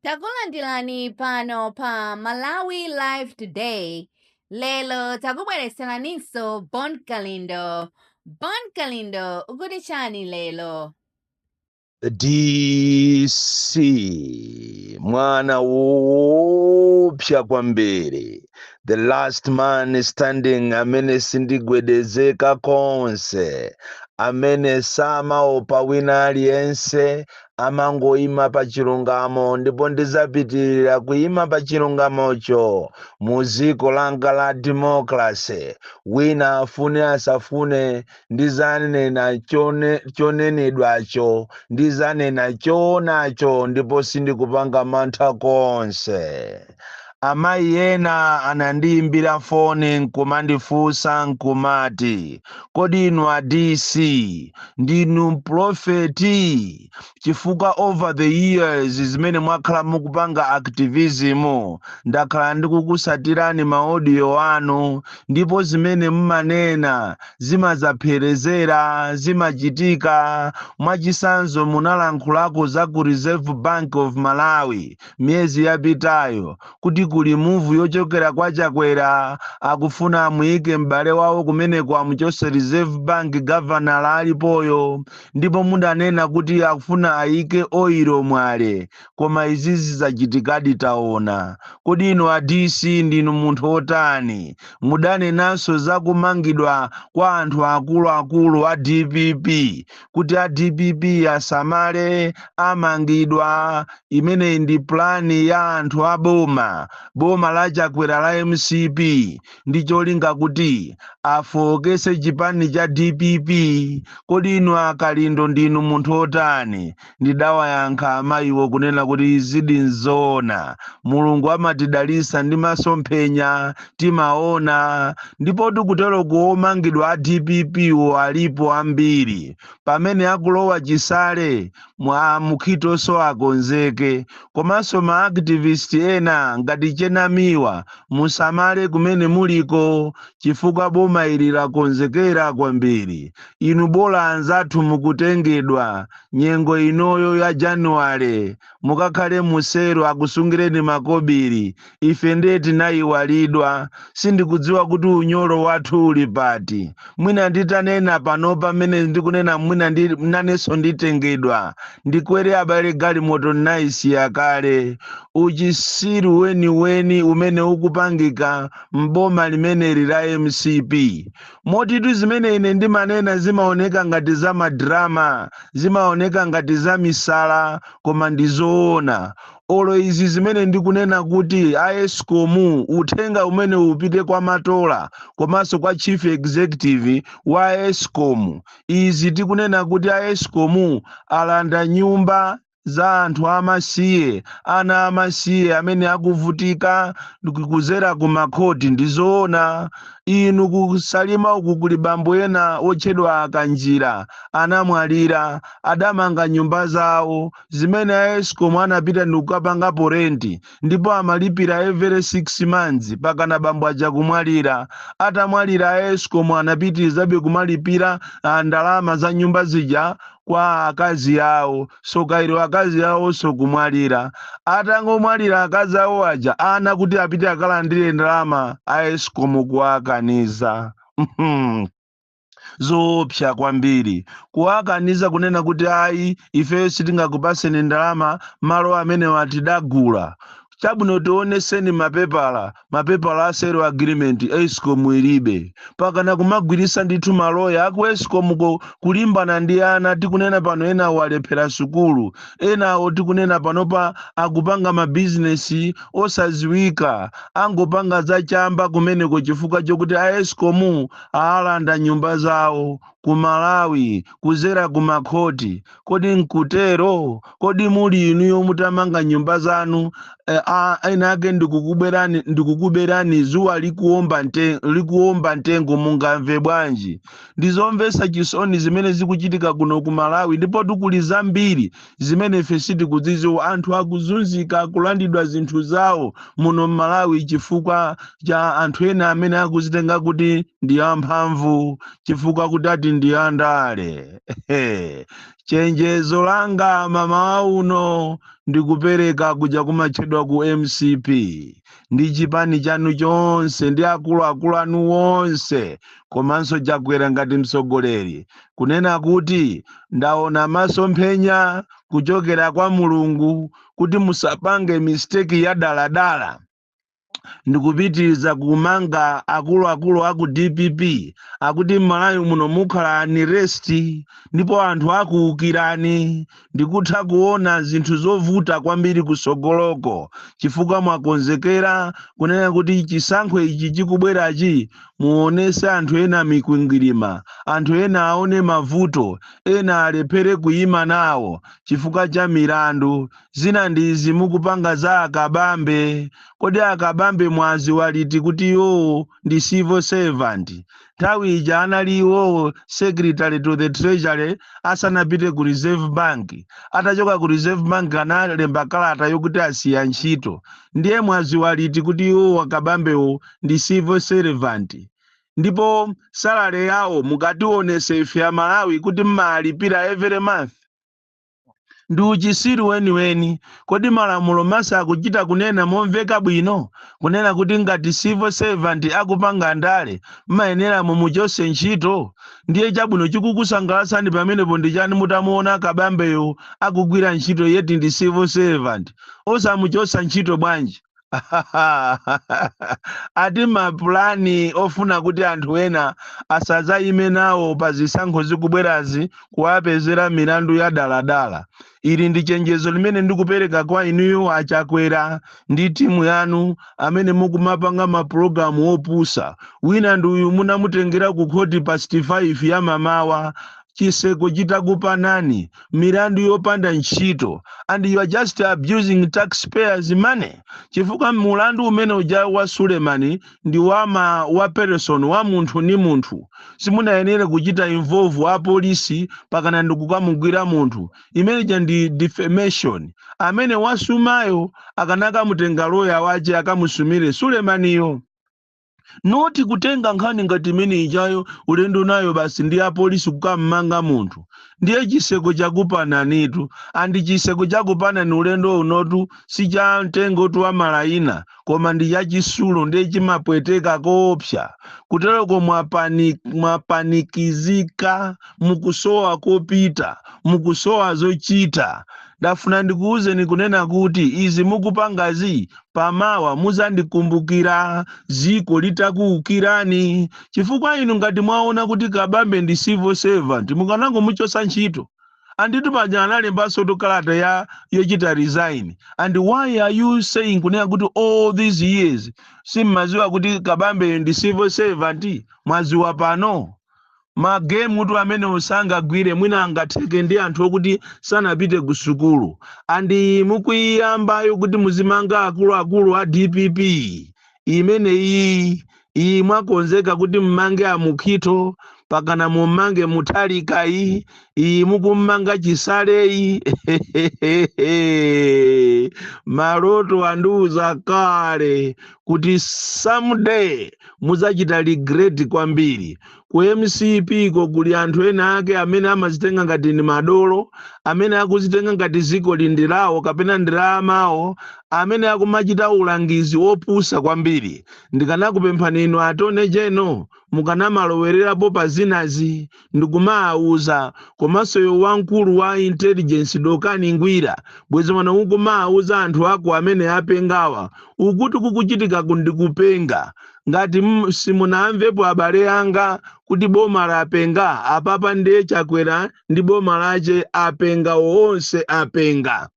Takulandirani pano pa Malawi Live Today. Lelo takubweretseraninso Bon Kalindo. Bon Kalindo ukuti chani lelo? DC mwana wopya kwambiri, the last man standing, amene sindigwedezeka konse, amene samaopa wina aliyense, amangoyima pa chilungamo, ndipo ndizapitirira kuyima pa chilungamocho mu dziko langa la democracy. Wina afune asafune, ndizanena chonenedwacho, ndizanena chonacho, ndipo sindikupanga mantha konse. Amayi ena anandiyimbira foni nkumandifunsa nkumati, kodi inu a DC ndinu mprofeti? Chifukwa over the years zimene mwakhala mukupanga activism, ndakhala ndikukusatirani maaudio anu, ndipo zimene mmanena zimazapherezera, zimachitika. Mwachisanzo munalankhulako za ku Reserve Bank of Malawi myezi yapitayo, kuti kuli muvu yochokera kwa Chakwera akufuna amuyike m'bale wawo kumeneko amuchose Reserve Bank governor alipoyo, ndipo mudanena kuti akufuna ayike oilo mwale, koma izizi zachitikadi taona. Kodi inu a DC ndinu munthu otani? Mudanenanso za kumangidwa kwa anthu akuluakulu a DPP, kuti a DPP asamale amangidwa. Imeneyi ndi plani ya anthu a boma la Chakwera la MCP, ndi cholinga kuti afokese chipani cha DPP. Kodi inu a Kalindo ndinu munthu otani? Ndidawayankha amayiwo kunena kuti izidi nzoona, Mulungu amatidalisa ndi masomphenya timaona, ndipo tikutero kuomangidwa a DPP wo alipo ambiri. Pamene akulowa chisale mwa mukhitonso akonzeke, komanso ma activist ena ngati Chenamiwa musamale kumene muliko, chifukwa boma ili lakonzekera kwambiri. Inu bola anzathu mukutengedwa nyengo inoyo ya Januwale, mukakhale musero akusungireni makobiri, ife ndeti nayiwalidwa. Sindikudziwa kuti unyolo wathu uli pati. Mwina nditanena panopa mene ndikunena, mwina nanenso nditengedwa ndikwere abale galimoto naisiya kale. Uchisiru weniweni umene ukupangika mboma limeneli la MCP. Motitu zimene ine ndimanena zimaoneka ngati za madrama, zimaoneka ngati za misala, koma ndizoona. Olo izi zimene ndikunena kuti Eskom uthenga umene upite kwa Matola komanso kwa chief executive wa Eskom, izi tikunena kuti Eskom alanda nyumba za anthu amasiye, ana amasiye amene akuvutika kuzera ku makhoti. Ndizoona. Inu kusalima uku kuli bambo ena otchedwa Kanjira anamwalira, adamanga nyumba zawo zimene Eskom anapita ndikukapangapo renti, ndipo amalipira every 6 months pakana bambo aja kumwalira. Atamwalira Eskom anapitirizabe kumalipira ndalama za nyumba zija kwa akazi awo, so kairo akazi awo so kumwalira. Atangomwalira akazi awo aja ana kuti apite akalandire ndalama Eskom kuwakaniza. Zoopsa kwambiri kuwakaniza kunena kuti ayi ife sitingakupaseni ndalama malo amene watidagula. Chabwino tioneseni mapepala a sale agreement Eskom ilibe, pakana kumagwirisa ndithu maloya aku Eskom kulimbana ndi ana. Tikunena pano ena walephera sukulu, ena tikunena panopa akupanga mabizinesi osaziwika, angopanga za chamba kumeneko chifukwa chokuti Eskom alanda nyumba zawo ku Malawi kuzera ku makhoti. Kodi nkutero? Kodi muli inuyo mutamanga nyumba zanu ena ake ndikukuberani zuwa likuomba ntengo mungamve bwanji? Ndizomvesa chisoni zimene zikuchitika kuno ku Malawi, ndipo tikuli zambiri zimene ife sitikudziwa. Anthu akuzunzika, akulandidwa zinthu zawo muno Malawi chifukwa cha anthu ena amene akuzitenga kuti ndi amphamvu, chifukwa kuti ati kumati ndi andale. Chenjezo langa mama uno ndikupereka kuja kumatchedwa ku MCP ndi chipani chanu chonse ndi akuluakulu anu onse komanso Chakwera ngati mtsogoleri kunena kuti ndaona masomphenya kuchokera kwa Mulungu kuti musapange mistake ya daladala ndikupitiriza kumanga akuluakulu aku DPP akuti m'Malawi muno mukhala ni resti ndipo anthu akuukirani ndikutha kuona zinthu zovuta kwambiri kusogoloko chifukwa mwakonzekera kunena kuti chisankho ichi chikubwerachi muonese anthu ena mikwingwirima, anthu ena aone mavuto, ena alephere kuyima nawo chifukwa cha milandu. Zina ndizi mukupanga za akabambe, kodi akabambe mwazi waliti kuti yo ndi civil servant. Nthawi ija analiwo secretary to the treasury asanapite ku reserve bank, atachoka ku reserve bank analemba kalata yokuti asiya ntchito. Ndiye mwazi waliti kuti yo akabambewo ndi civil servant. Ndipo salary yawo mukationese ife ya Malawi kuti mmalipira every month. Ndi uchisiru weni kodi malamulo masa akuchita kunena momveka bwino kunena kuti ngati civil servant akupanga ndale mayenera mumuchose ntchito. Ndiye chabwino chikukusangalatsani pamenepo ndi chani mutamuona akabambeyo akugwira ntchito yeti ndi civil servant osamuchosa ntchito bwanji? Ati mapulani ofuna kuti anthu ena asadzayime nawo pa zisankho zikubwerazi kuwapezera milandu ya daladala. Ili ndi chenjezo limene ndikupereka kwa inuyo Achakwera ndi timu yanu amene mukumapanga mapulogalamu opusa. Wina ndi uyu munamutengera ku khoti pa 65 ya mamawa chiseko chitakupanani milandu yopanda ntchito, and you are just abusing taxpayers money. Chifukwa mulandu umene uja wa Sulemani ndi wa person wa munthu ni munthu, simunayenera kuchita involve wa polisi pakana ndikukamugwira munthu. Imene ndi defamation. Amene wasumayo akanaka mutenga lawyer wache akamusumire Sulemaniyo. Noti kutenga nkhani ngati imene ijayo ulendo nayo basi ndi apolisi kukamanga munthu. Ndiye chiseko chakupananitu, andi chiseko chakupanani ulendo unotu si cha mtengo tu wa malaina koma ndi ya chisulo ndiye chimapweteka koopsa. Kutereko mwapanikizika mukusowa kopita, mukusowa zochita. Ndafuna ndikuuzeni kunena kuti izi mukupangazi pamawa muzandikumbukira ziko litakuukirani. Chifukwa inu ngati mwaona kuti kabambe ndi civil servant mukanango muchosa ntchito. Anditu paja analembaso kalata ya yochita resign. And why are you saying kunena kuti all these years simmaziwa kuti kabambe ndi civil servant? Mwaziwa pano. Magame mutu amene usangagwire mwina angatheke ndi anthu okuti sanapite ku sukulu. Andi mukuyambayo kuti muzimanga akuluakulu a DPP. Imene iyi mwakonzeka kuti mmange amukhito pakana mumange mutalikayi, iyi mukumanga chisaleyi. Maloto anduza kale kuti someday muzachita regret kwambiri. Ku MCP ko kuli anthu ena ake amene amazitenga ngati ni madolo, amene akuzitenga ngati ziko lindilawo kapena ndilamawo, amene akumachita ulangizi wopusa kwambiri. Ndikanakupemphani inu atone jeno mukanamalowererapo pa zinazi ndikumauza komanso yo wankulu wa intelligence dokaningwira bwezi mwana ukumauza anthu ako amene apengawa ukuti kukuchitika kundikupenga. Ngati simunamvepo abale anga kuti boma lapenga apapa ndiye Chakwera ndi boma lache apenga onse apenga.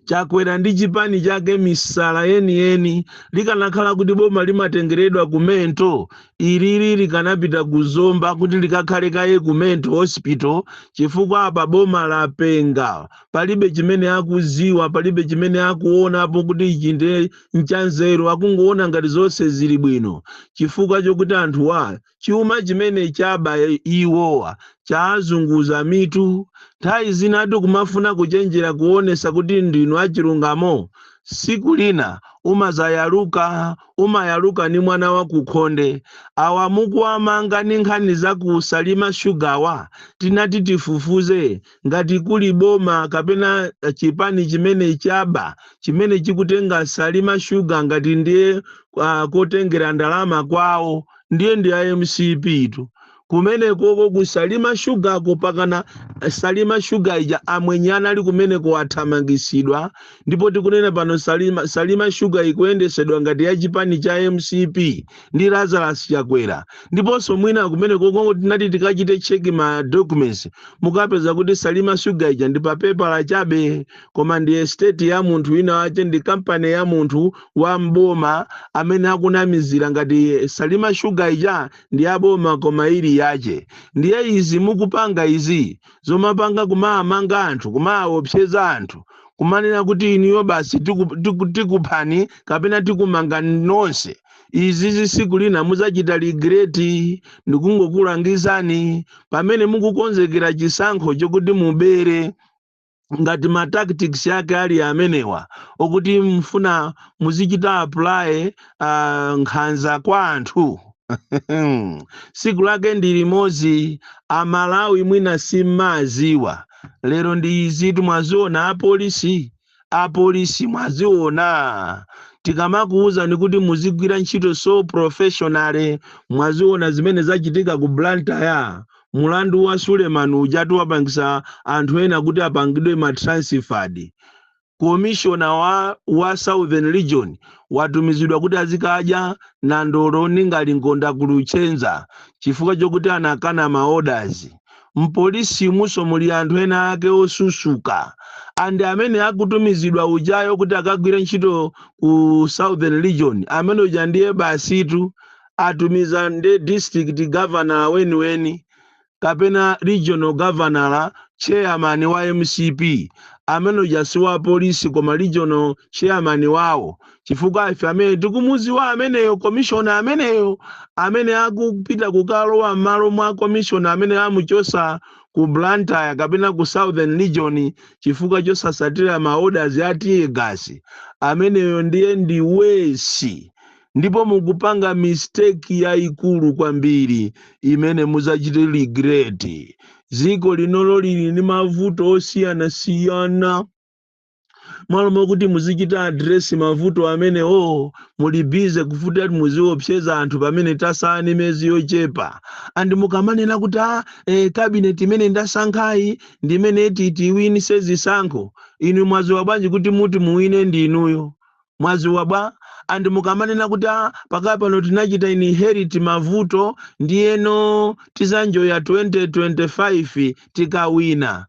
Chakwera ndi chipani chake misala yeni likanakhala kuti boma limatengeredwa kumento ilili likanapita kuzomba kuti likakhale kaye kumento hospital chifukwa apa boma lapenga. Palibe chimene akuziwa, palibe chimene akuonapo kuti ichi ndi nchanzeru, akungoona ngati zonse zili bwino. Chifukwa chokuti anthuwa chuma chimene chaba iwowa chazunguza mitu. Nthawi zina kumafuna kuchenjera kuonesa kuti ndinu achilungamo, siku lina umayaluka ni mwana wa kukhonde. Awa mukuwamanga ni nkhani za kusalima shugawa, tinati tifufuze ngati kuli boma kapena chipani chimene chaba chimene chikutenga salima shuga ngati ndiye kotengera ndalama kwawo, ndiye ndi MCP tu. Kumene koko kusalima shuga kupakana salima shuga ija amwenyana ali kumene kuwathamangisidwa, ndipo tikunena pano salima shuga ikuyendesedwa ngati ya chipani cha MCP ndi Lazarus Chakwera. Ndiponso mwina kumene koko tinati tikachite check ma documents mukapeza kuti salima shuga ija ndi pa paper la chabe, koma ndi estate ya munthu wina wache, ndi company ya munthu wa mboma amene akunamizira ngati salima shuga ija ndi ya boma koma ili yache. Ndiye izi mukupanga izi zomapanga kumamanga anthu, kumaopseza anthu, kumanena kuti iniyo basi tikuphani kapena tikumanga nonse. Izi siku lina muzachita ligreti, ndikungokulangizani pamene mukukonzekera chisankho chokuti mubere ngati ma tactics yake ali amenewa okuti mfuna muzichita apply nkhanza kwa anthu. Siku lake ndi limodzi, Amalawi mwina simmaziwa. Lero ndi izi mwaziona apolisi mwaziona. Tikamakuuza ni kuti muzigwira ntchito so professional, mwaziona zimene zachitika ku Blantyre. Mulandu wa Suleiman ujatu wapangisa anthu ena kuti apangidwe ma transferred. Commissioner wa Southern Region watumizidwa kuti azikaja na ndolo ningali ngonda kuluchenza chifukwa chokuti anakana ma orders. Mpolisi muso muli anthu ena ake osusuka, andi amene akutumizidwa ujayo kuti akagwira ntchito ku Southern Region amene uja ndiye basitu atumiza ndi district governor weni kapena regional governor chairman wa MCP amene ujasi wa polisi koma regional chairman wawo, chifukwa ife amene tikumuziwa ameneyo commissioner ameneyo amene akupita kukalowa m'malo mwa commissioner amene amuchosa ku Blantyre kapena ku Southern Region chifukwa chosasatira ma orders atiye gasi, ameneyo ndiye ndi wesi. Ndipo mukupanga mistake ya ikulu kwambiri imene muzachite regret. Ziko linolo lili ni mavuto osiyana. Malo mokuti muzichita address mavuto amene mulibize kufuta muziopseza anthu pamene tasani mezi yochepa. Andi mukamanena kuti cabinet imene ndasankhayi ndimene tiwini sezisankho, inu mwaziwa bwanji kuti muti muwine ndi inuyo? Mwaziwa bwa? Andi mukamanena kuti pakapa pano tinachita inherit mavuto ndiyeno tizanjo ya 2025 tikawina.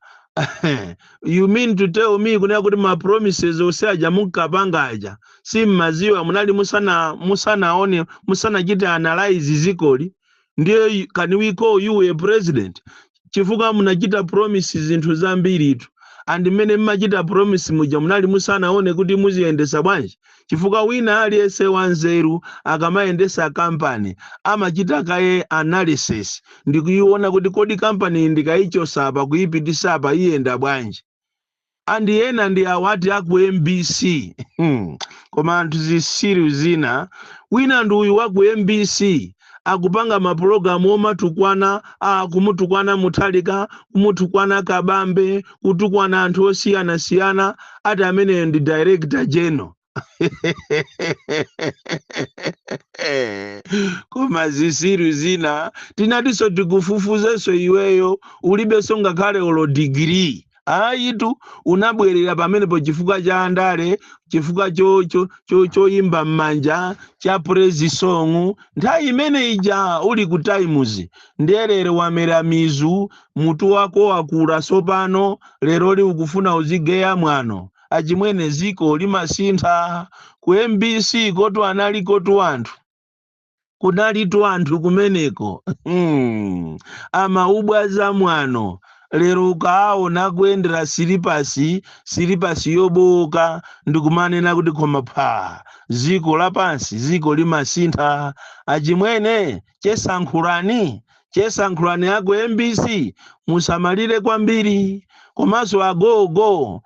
You mean to tell me kuna kuti ma promises osaja mukapangaja si maziwa munali musanaone musanachita analyze zikoli? Ndiye can we call you a president? Chifuka munachita promises zinthu zambiri tu, andi mene mmachita promise muja munali musanaone kuti muziendesa bwanji. Chifuka wina aliyese wanzeru akamaendesa company amachita kaye analysis ndikuiona kuti kodi company ndikaichosa apa kuipitisa apa iyenda bwanji. Andi ena ndi awati aku MBC koma anthu zisiru zina wina ndi uyu waku MBC akupanga maprogramu omatukwana kumutukwana Muthalika, kumutukwana Kabambe, kutukwana anthu osiyana ati amene ndi director general. Koma zisiru zina tinatiso tikufufuzeso iweyo ulibeso ngakhale olo degree. Ayitu unabwerera pamene po chifukwa cha andale, chifukwa choyimba mmanja cha praise song. Nthawi imene ija uli ku times ndelere wamera mizu mutu wako wakula sopano lero li ukufuna uzigeya mwano. Achimwene ziko limasintha ku MBC kotu anali kotu anthu. Kunali tu anthu kumeneko. Amaubwaza mwano. Lero ukaona kuendera silipasi yoboka ndikumanena kuti koma ziko lapansi ziko limasintha. Achimwene chesankhulani chesankhulani yako MBC musamalire kwambiri. Komanso agogo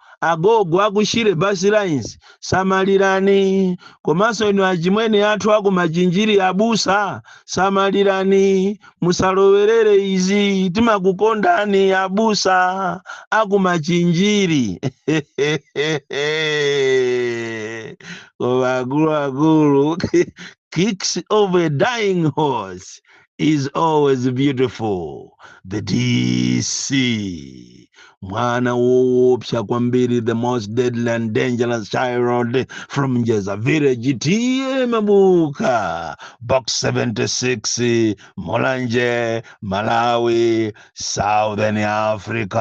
akushire basi lines samalirani. Komanso inu achimwene athu aku machinjiri abusa samalirani, musalowerere izi, timakukondani abusa aku machinjiri. Agulu kicks of a dying horse is always beautiful. The DC. Mwana woopsa kwambiri, the most deadly and dangerous child from Njeza village. Tie Mabuka. Box 76, Molanje, Malawi, Southern Africa.